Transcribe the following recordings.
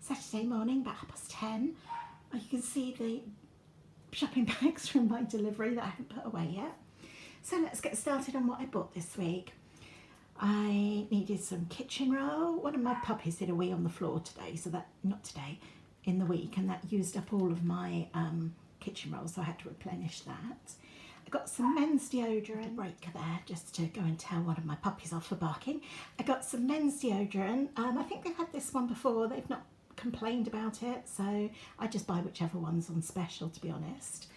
Saturday morning, about 10:30. You can see the shopping bags from my delivery that I haven't put away yet. So let's get started on what I bought this week. I needed some kitchen roll. One of my puppies did a wee on the floor today, so that, not today, in the week, and that used up all of my kitchen rolls, so I had to replenish that. I got some men's deodorant, break there, just to go and tell one of my puppies off for barking. I got some men's deodorant. I think they've had this one before, they've not complained about it, so I just buy whichever one's on special, to be honest.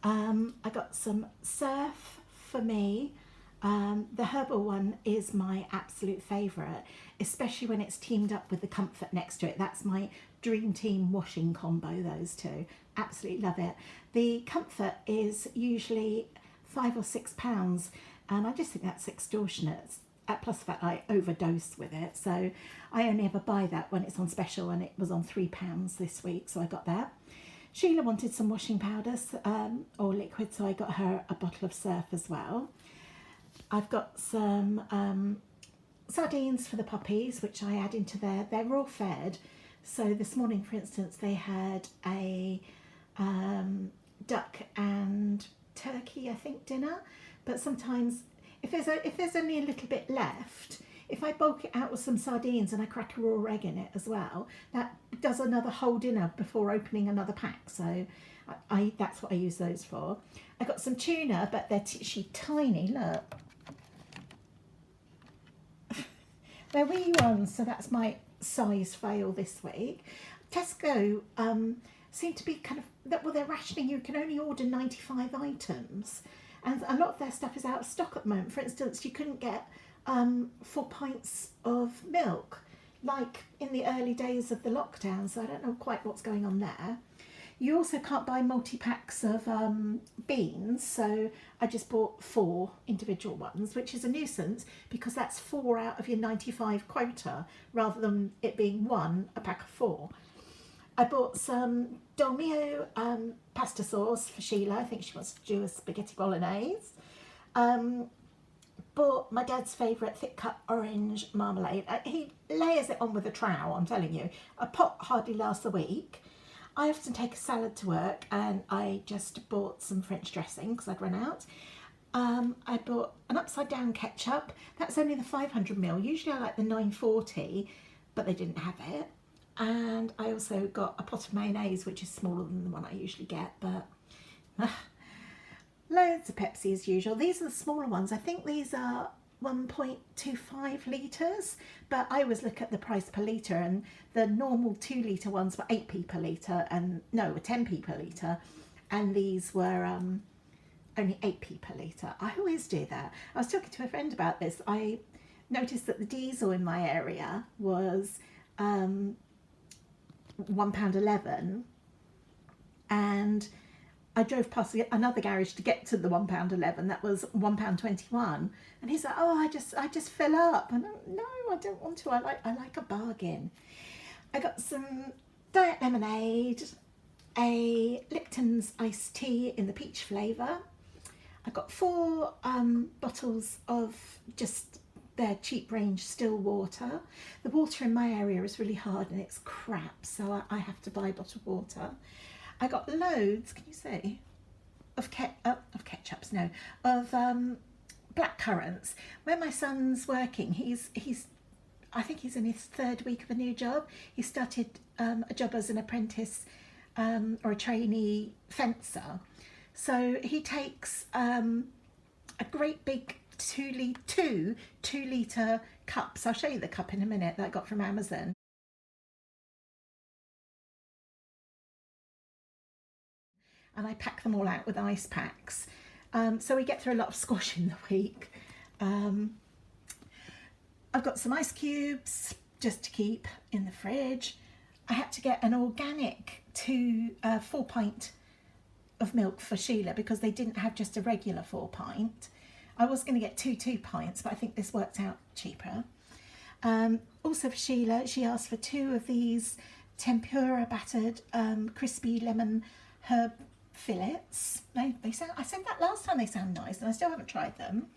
I got some Surf for me. The herbal one is my absolute favourite, especially when it's teamed up with the Comfort next to it. That's my dream team washing combo, those two. Absolutely love it. The Comfort is usually £5 or £6, and I just think that's extortionate. Plus the fact I overdose with it, so I only ever buy that when it's on special, and it was on £3 this week, so I got that. Sheila wanted some washing powders or liquid, so I got her a bottle of Surf as well. I've got some sardines for the puppies, which I add into they're raw fed. So this morning, for instance, they had a duck and turkey, I think, dinner. But sometimes, if there's only a little bit left, if I bulk it out with some sardines and I crack a raw egg in it as well, that does another whole dinner before opening another pack. So that's what I use those for. I got some tuna, but they're tiny. Look. They're wee ones, so that's my size fail this week. Tesco seem to be kind of, well, they're rationing. You can only order 95 items, and a lot of their stuff is out of stock at the moment. For instance, you couldn't get 4 pints of milk like in the early days of the lockdown, so I don't know quite what's going on there. You also can't buy multi-packs of beans, so I just bought 4 individual ones, which is a nuisance because that's 4 out of your 95 quota rather than it being a pack of 4. I bought some Dolmio pasta sauce for Sheila. I think she wants to do a spaghetti bolognese. Bought my dad's favourite thick cut orange marmalade. He layers it on with a trowel, I'm telling you. A pot hardly lasts a week. I often take a salad to work, and I just bought some French dressing because I'd run out. I bought an upside down ketchup. That's only the 500ml. Usually I like the 940, but they didn't have it. And I also got a pot of mayonnaise, which is smaller than the one I usually get, but loads of Pepsi as usual. These are the smaller ones. I think these are 1.25 litres, but I always look at the price per litre, and the normal 2 litre ones were 8p per litre, and no, 10p per litre, and these were only 8p per litre. I always do that. I was talking to a friend about this. I noticed that the diesel in my area was £1.11, and I drove past another garage to get to the £1.11. That was £1.21, and he's like, "Oh, I just fill up." And no, I don't want to. I like a bargain. I got some diet lemonade, a Lipton's iced tea in the peach flavour. I got 4 bottles of just their cheap range still water. The water in my area is really hard and it's crap, so I have to buy bottled water. I got loads, can you see, of ketchups, no, of black currants. Where my son's working, I think he's in his 3rd week of a new job. He started a job as an apprentice or a trainee fencer. So he takes a great big 2 litre cups. I'll show you the cup in a minute that I got from Amazon. And I pack them all out with ice packs. So we get through a lot of squash in the week. I've got some ice cubes just to keep in the fridge. I had to get an organic 4 pint of milk for Sheila because they didn't have just a regular 4 pint. I was going to get 2 pints, but I think this worked out cheaper. Also for Sheila, she asked for 2 of these tempura battered crispy lemon herb fillets. I said that last time, they sound nice, and I still haven't tried them.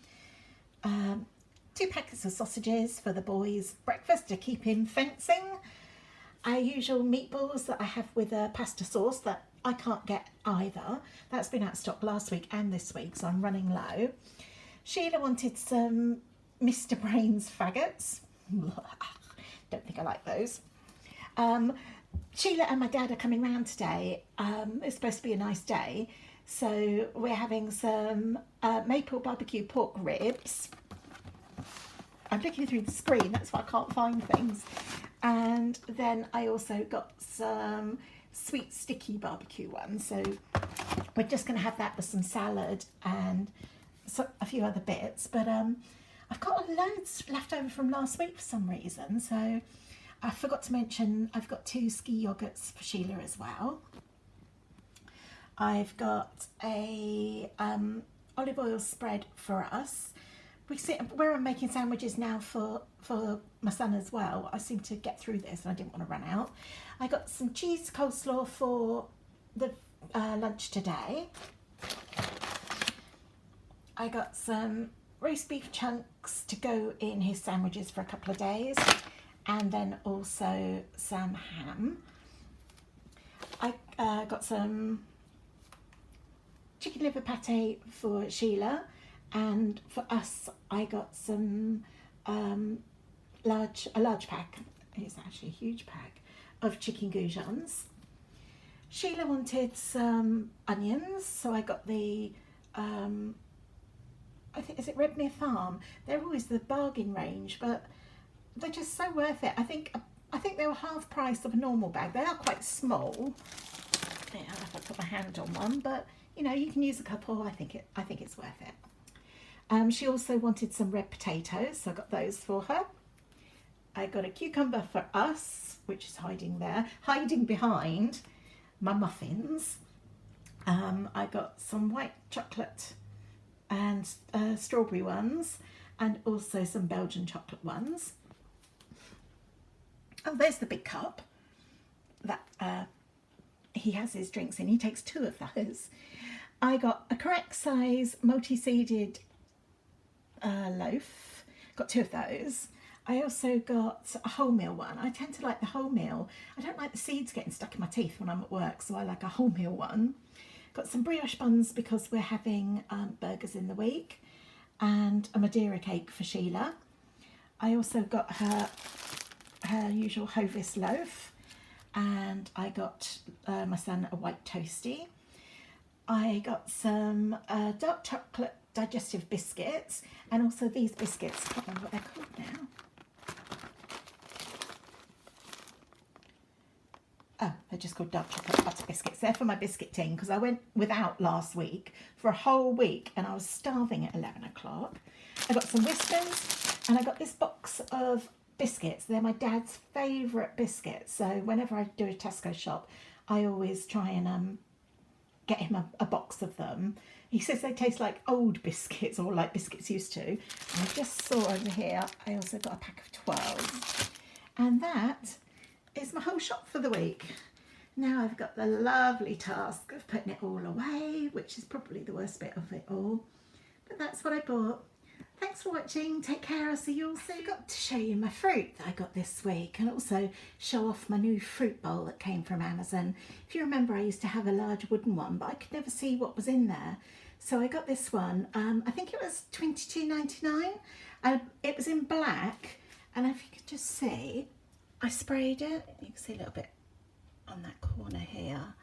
2 packets of sausages for the boys' breakfast to keep him fencing. our usual meatballs that I have with a pasta sauce that I can't get either. That's been out of stock last week and this week, so I'm running low. Sheila wanted some Mr. Brain's faggots. Don't think I like those. Sheila and my dad are coming round today. It's supposed to be a nice day, so we're having some maple barbecue pork ribs. I'm looking through the screen, that's why I can't find things. And then I also got some sweet sticky barbecue ones. So we're just going to have that with some salad and a few other bits. But I've got loads left over from last week for some reason. So I forgot to mention I've got 2 ski yogurts for Sheila as well. I've got a olive oil spread for us. Where I'm making sandwiches now for my son as well, I seem to get through this and I didn't want to run out. I got some cheese coleslaw for the lunch today. I got some roast beef chunks to go in his sandwiches for a couple of days, and then also some ham. I got some chicken liver pate for Sheila. And for us, I got some a large pack, it's actually a huge pack, of chicken goujons. Sheila wanted some onions, so I got the, I think, is it Redmere Farm? They're always the bargain range, but they're just so worth it. I think they were half price of a normal bag. They are quite small. Yeah, if I put my hand on one, but you know, you can use a couple. I think it's worth it. She also wanted some red potatoes, so I got those for her. I got a cucumber for us, which is hiding behind my muffins. I got some white chocolate and strawberry ones, and also some Belgian chocolate ones. Oh, there's the big cup that he has his drinks in. He takes 2 of those. I got a correct size multi-seeded loaf, got 2 of those. I also got a wholemeal one. I tend to like the wholemeal. I don't like the seeds getting stuck in my teeth when I'm at work, so I like a wholemeal one. Got some brioche buns because we're having burgers in the week, and a Madeira cake for Sheila. I also got her usual Hovis loaf, and I got my son a white toastie. I got some dark chocolate digestive biscuits, and also these biscuits, I can't remember what they're called now. Oh, they're just called dark chocolate butter biscuits. They're for my biscuit tin because I went without last week for a whole week and I was starving at 11 o'clock. I got some Whiskers, and I got this box of biscuits. They're my dad's favourite biscuits, so whenever I do a Tesco shop I always try and get him a box of them. He says they taste like old biscuits, or like biscuits used to. And I just saw over here, I also got a pack of 12. And that is my whole shop for the week. Now I've got the lovely task of putting it all away, which is probably the worst bit of it all. But that's what I bought. Thanks for watching. Take care. I'll see you all soon. I got to show you my fruit that I got this week, and also show off my new fruit bowl that came from Amazon. If you remember, I used to have a large wooden one, but I could never see what was in there. So I got this one. I think it was $22.99. It was in black, and if you could just see, I sprayed it. You can see a little bit on that corner here,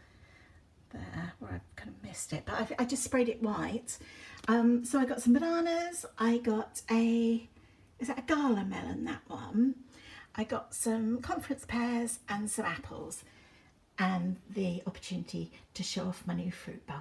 there where I kind of missed it, but I just sprayed it white. So I got some bananas. I got is that a gala melon, that one? I got some conference pears and some apples, and the opportunity to show off my new fruit bowl.